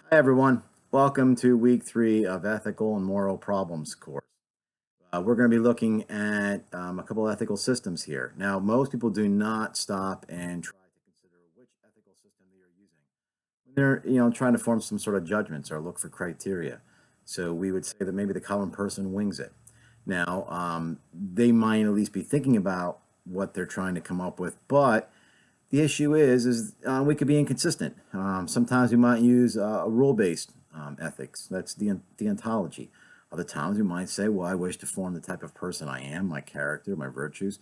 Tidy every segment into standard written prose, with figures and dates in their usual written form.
Hi everyone, welcome to week 3 of Ethical and Moral Problems course. We're going to be looking at a couple of ethical systems here. Now, most people do not stop and try to consider which ethical system they are using. They're trying to form some sort of judgments or look for criteria. So we would say that maybe the common person wings it. Now, they might at least be thinking about what they're trying to come up with, but the issue is we could be inconsistent. Sometimes we might use a rule-based ethics. That's the deontology. Other times we might say, well, I wish to form the type of person I am, my character, my virtues.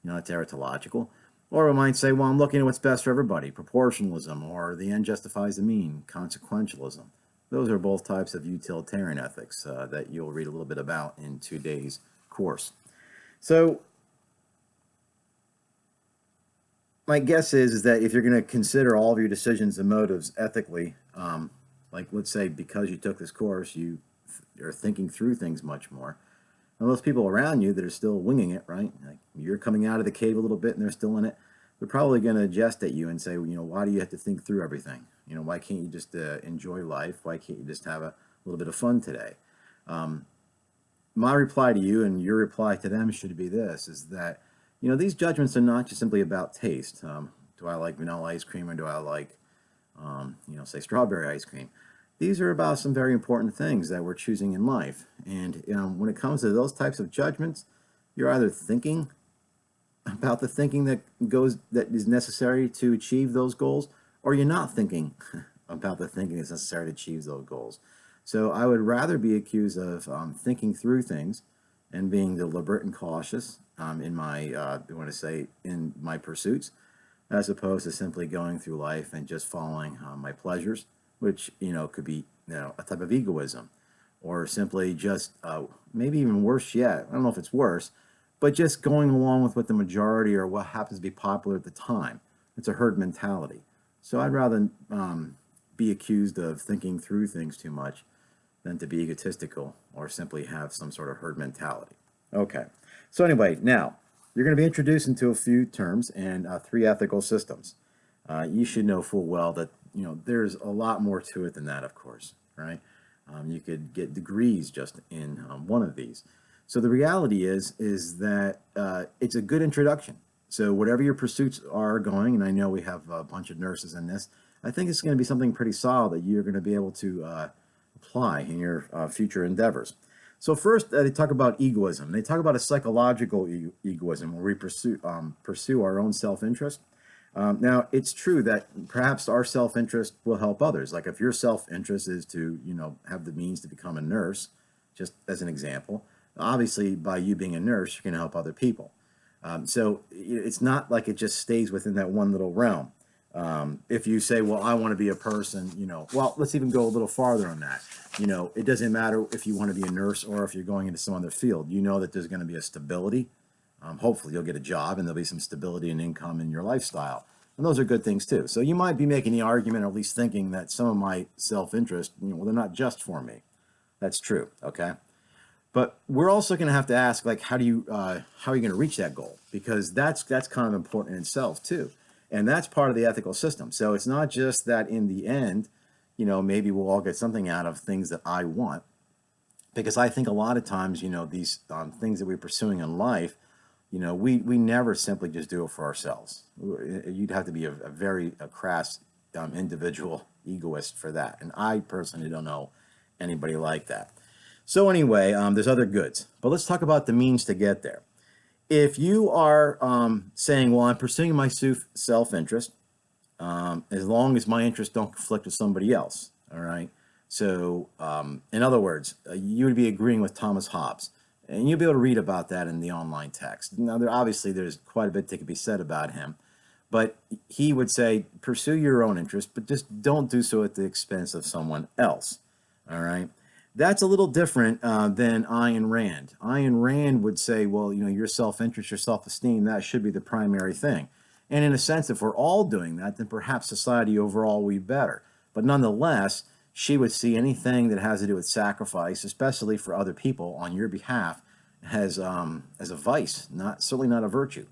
It's aritological. Or we might say, well, I'm looking at what's best for everybody, proportionalism, or the end justifies the mean, consequentialism. Those are both types of utilitarian ethics that you'll read a little bit about in today's course. So my guess is that if you're going to consider all of your decisions and motives ethically, like let's say because you took this course, you are thinking through things much more. And those people around you that are still winging it, right? Like you're coming out of the cave a little bit and they're still in it. They're probably going to jest at you and say, why do you have to think through everything? Why can't you just enjoy life? Why can't you just have a little bit of fun today? My reply to you and your reply to them should be this, is that these judgments are not just simply about taste. Do I like vanilla ice cream or do I like, say strawberry ice cream? These are about some very important things that we're choosing in life. And when it comes to those types of judgments, you're either thinking about the thinking that is necessary to achieve those goals, or you're not thinking about the thinking that's necessary to achieve those goals. So I would rather be accused of thinking through things and being deliberate and cautious in my pursuits, as opposed to simply going through life and just following my pleasures, which could be a type of egoism, or simply just maybe even worse yet. I don't know if it's worse, but just going along with what the majority or what happens to be popular at the time. It's a herd mentality. So I'd rather be accused of thinking through things too much than to be egotistical or simply have some sort of herd mentality. Okay, so anyway, now you're going to be introduced into a few terms and 3 ethical systems. You should know full well that there's a lot more to it than that, of course, right? You could get degrees just in one of these. So the reality is that it's a good introduction. So whatever your pursuits are going, and I know we have a bunch of nurses in this, I think it's going to be something pretty solid that you're going to be able to apply in your future endeavors. So first, they talk about egoism. They talk about a psychological egoism where we pursue our own self-interest. Now, it's true that perhaps our self-interest will help others. Like if your self-interest is to, have the means to become a nurse, just as an example, obviously by you being a nurse, you're going to help other people. So it's not like it just stays within that one little realm. If you say, well, I want to be a person, well, let's even go a little farther on that. It doesn't matter if you want to be a nurse or if you're going into some other field. That there's going to be a stability. Hopefully you'll get a job and there'll be some stability and income in your lifestyle. And those are good things too. So you might be making the argument, or at least thinking that some of my self-interest, well, they're not just for me. That's true, okay? But we're also going to have to ask, like, how are you going to reach that goal? Because that's kind of important in itself too. And that's part of the ethical system. So it's not just that in the end, maybe we'll all get something out of things that I want. Because I think a lot of times, these things that we're pursuing in life, we never simply just do it for ourselves. You'd have to be a very crass individual egoist for that. And I personally don't know anybody like that. So anyway, there's other goods. But let's talk about the means to get there. If you are saying, well, I'm pursuing my self-interest, as long as my interests don't conflict with somebody else, all right? So in other words, you would be agreeing with Thomas Hobbes. And you'll be able to read about that in the online text. Now, there's quite a bit that could be said about him. But he would say, pursue your own interest, but just don't do so at the expense of someone else, all right? That's a little different than Ayn Rand. Ayn Rand would say, well, your self-interest, your self-esteem, that should be the primary thing. And in a sense, if we're all doing that, then perhaps society overall will be better. But nonetheless, she would see anything that has to do with sacrifice, especially for other people on your behalf, as a vice, certainly not a virtue.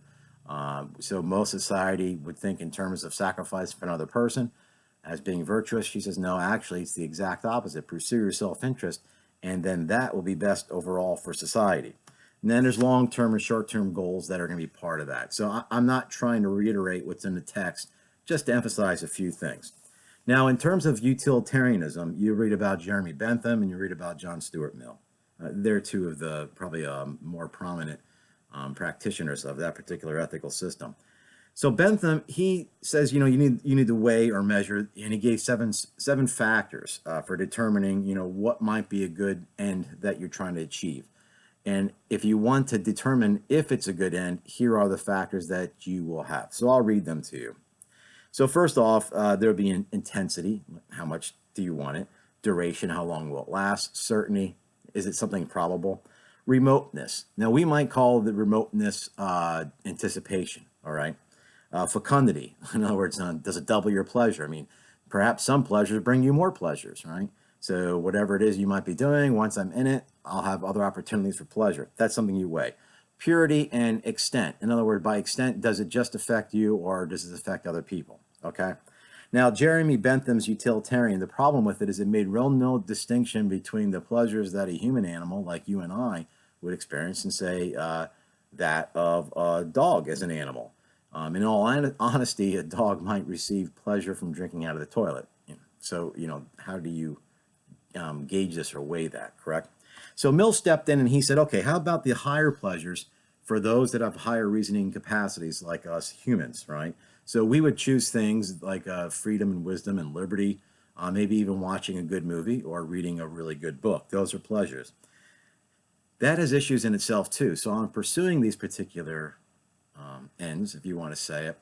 So most society would think in terms of sacrifice for another person as being virtuous. She says, no, actually, it's the exact opposite. Pursue your self-interest, and then that will be best overall for society. And then there's long-term and short-term goals that are going to be part of that. So I'm not trying to reiterate what's in the text, just to emphasize a few things. Now, in terms of utilitarianism, you read about Jeremy Bentham and you read about John Stuart Mill. They're two of the probably more prominent practitioners of that particular ethical system. So Bentham, he says, you need to weigh or measure, and he gave seven factors for determining, what might be a good end that you're trying to achieve. And if you want to determine if it's a good end, here are the factors that you will have. So I'll read them to you. So first off, there'll be an intensity. How much do you want it? Duration, how long will it last? Certainty, is it something probable? Remoteness. Now, we might call the remoteness anticipation, all right? Fecundity, in other words, does it double your pleasure? I mean, perhaps some pleasures bring you more pleasures, right? So whatever it is you might be doing, once I'm in it, I'll have other opportunities for pleasure. That's something you weigh. Purity and extent. In other words, by extent, does it just affect you or does it affect other people? Okay. Now, Jeremy Bentham's utilitarian, the problem with it is it made real no distinction between the pleasures that a human animal like you and I would experience and say that of a dog as an animal. In all honesty, a dog might receive pleasure from drinking out of the toilet. So, how do you gauge this or weigh that, correct? So Mill stepped in and he said, okay, how about the higher pleasures for those that have higher reasoning capacities like us humans, right? So we would choose things like freedom and wisdom and liberty, maybe even watching a good movie or reading a really good book. Those are pleasures. That has issues in itself too. So I'm pursuing these particular ends, if you want to say it.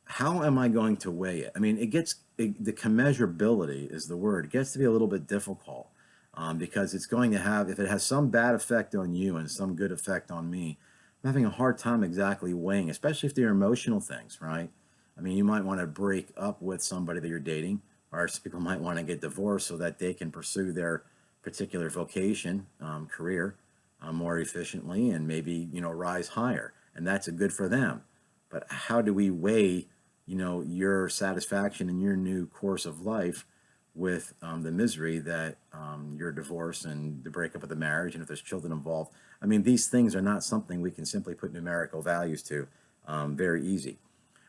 How am I going to weigh it? I mean, the commensurability is the word. It gets to be a little bit difficult because it's going to have, if it has some bad effect on you and some good effect on me, I'm having a hard time exactly weighing, especially if they're emotional things, right? I mean, you might want to break up with somebody that you're dating, or some people might want to get divorced so that they can pursue their particular vocation, career, more efficiently and maybe, rise higher. And that's good for them. But how do we weigh, your satisfaction in your new course of life with the misery that your divorce and the breakup of the marriage, and if there's children involved? I mean, these things are not something we can simply put numerical values to very easy.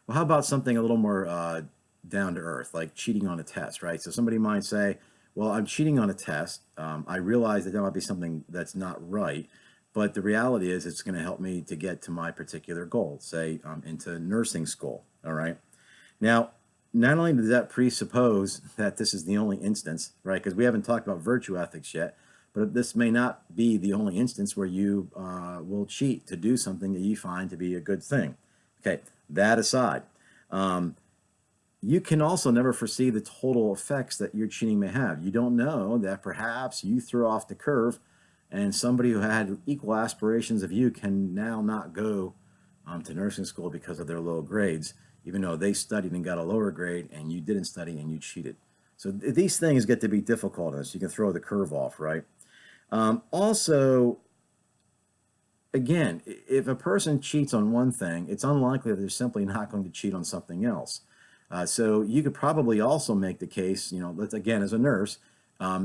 Well, how about something a little more down to earth, like cheating on a test, right? So somebody might say, well, I'm cheating on a test. I realize that might be something that's not right, but the reality is it's going to help me to get to my particular goal, say into nursing school, all right? Now, not only does that presuppose that this is the only instance, right, because we haven't talked about virtue ethics yet, but this may not be the only instance where you will cheat to do something that you find to be a good thing. Okay, that aside, you can also never foresee the total effects that your cheating may have. You don't know that perhaps you threw off the curve and somebody who had equal aspirations of you can now not go to nursing school because of their low grades, even though they studied and got a lower grade and you didn't study and you cheated. So these things get to be difficult as you can throw the curve off, right? Also, again, if a person cheats on one thing, it's unlikely that they're simply not going to cheat on something else. So you could probably also make the case, let's again, as a nurse,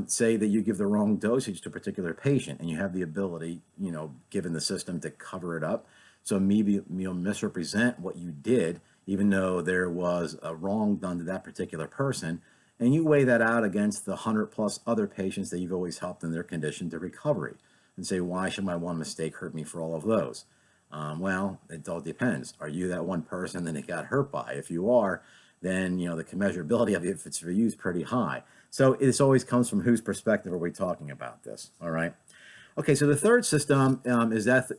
say that you give the wrong dosage to a particular patient and you have the ability, given the system, to cover it up. So maybe you'll misrepresent what you did, even though there was a wrong done to that particular person. And you weigh that out against the 100+ other patients that you've always helped in their condition to recovery and say, why should my one mistake hurt me for all of those? Well, it all depends. Are you that one person that it got hurt by? If you are, then, the commensurability of it, if it's for you, is pretty high. So this always comes from whose perspective are we talking about this, all right? Okay, so the third system is that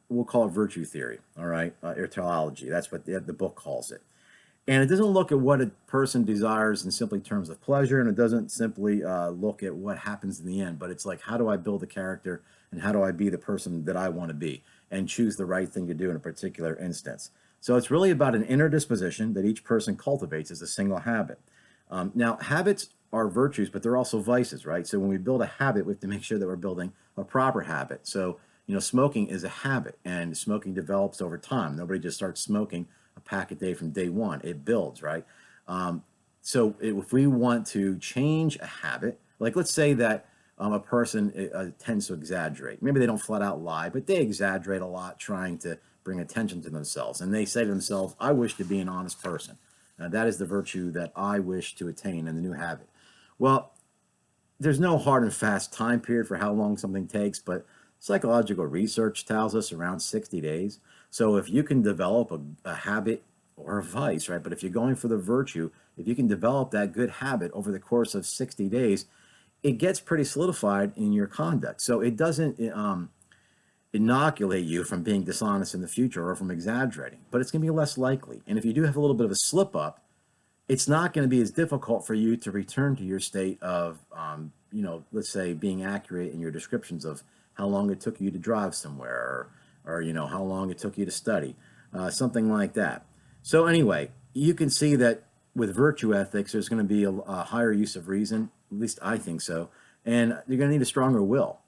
we'll call it virtue theory, all right, or teleology. That's what the book calls it. And it doesn't look at what a person desires in simply terms of pleasure, and it doesn't simply look at what happens in the end, but it's like, how do I build a character, and how do I be the person that I want to be, and choose the right thing to do in a particular instance. So it's really about an inner disposition that each person cultivates as a single habit. Now, habits are virtues, but they're also vices, right? So when we build a habit, we have to make sure that we're building a proper habit. So, smoking is a habit, and smoking develops over time. Nobody just starts smoking a pack a day from day one. It builds, right? if we want to change a habit, like let's say that a person tends to exaggerate. Maybe they don't flat out lie, but they exaggerate a lot trying to bring attention to themselves. And they say to themselves, I wish to be an honest person. That is the virtue that I wish to attain in the new habit. Well, there's no hard and fast time period for how long something takes, but psychological research tells us around 60 days. So if you can develop a habit or a vice, right? But if you're going for the virtue, if you can develop that good habit over the course of 60 days, it gets pretty solidified in your conduct. So it doesn't inoculate you from being dishonest in the future or from exaggerating, but it's going to be less likely. And if you do have a little bit of a slip up, it's not going to be as difficult for you to return to your state of, let's say, being accurate in your descriptions of how long it took you to drive somewhere, or how long it took you to study, something like that. So anyway, you can see that with virtue ethics, there's going to be a higher use of reason. At least I think so. And you're going to need a stronger will,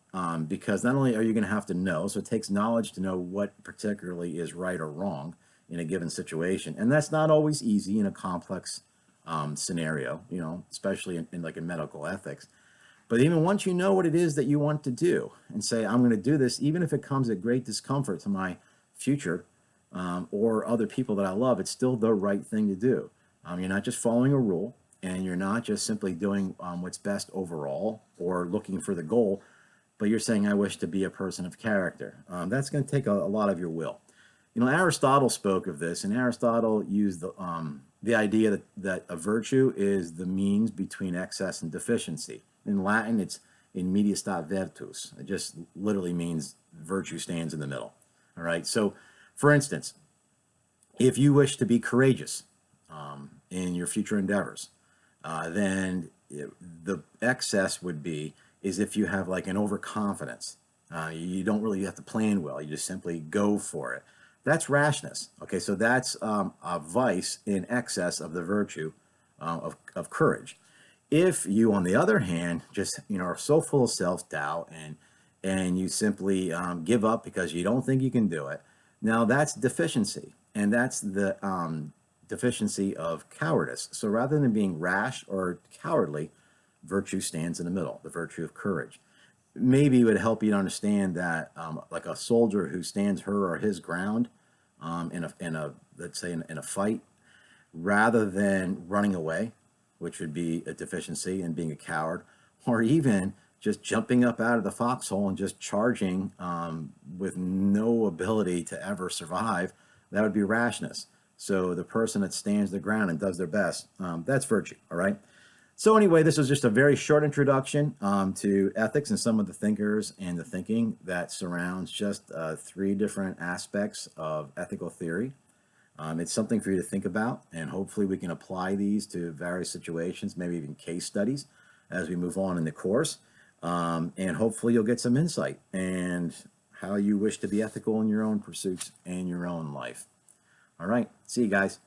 because not only are you going to have to know, so it takes knowledge to know what particularly is right or wrong in a given situation. And that's not always easy in a complex scenario, especially in like in medical ethics. But even once you know what it is that you want to do and say, I'm going to do this, even if it comes at great discomfort to my future or other people that I love, it's still the right thing to do. You're not just following a rule, and you're not just simply doing what's best overall or looking for the goal, but you're saying, I wish to be a person of character. That's going to take a lot of your will. Aristotle spoke of this, and Aristotle used the idea that a virtue is the means between excess and deficiency. In Latin, it's in media stat virtus. It just literally means virtue stands in the middle. All right. So, for instance, if you wish to be courageous in your future endeavors, then the excess would be is if you have like an overconfidence. You don't really have to plan well. You just simply go for it. That's rashness. Okay, so that's a vice in excess of the virtue of courage. If you, on the other hand, just are so full of self-doubt and you simply give up because you don't think you can do it, now that's deficiency, and that's the deficiency of cowardice. So rather than being rash or cowardly, virtue stands in the middle, the virtue of courage. Maybe it would help you to understand that like a soldier who stands her or his ground in a let's say in a fight, rather than running away, which would be a deficiency and being a coward, or even just jumping up out of the foxhole and just charging with no ability to ever survive, that would be rashness. So the person that stands their ground and does their best, that's virtue, all right? So anyway, this was just a very short introduction to ethics and some of the thinkers and the thinking that surrounds just 3 different aspects of ethical theory. It's something for you to think about, and hopefully we can apply these to various situations, maybe even case studies as we move on in the course. And hopefully you'll get some insight and how you wish to be ethical in your own pursuits and your own life. All right, see you guys.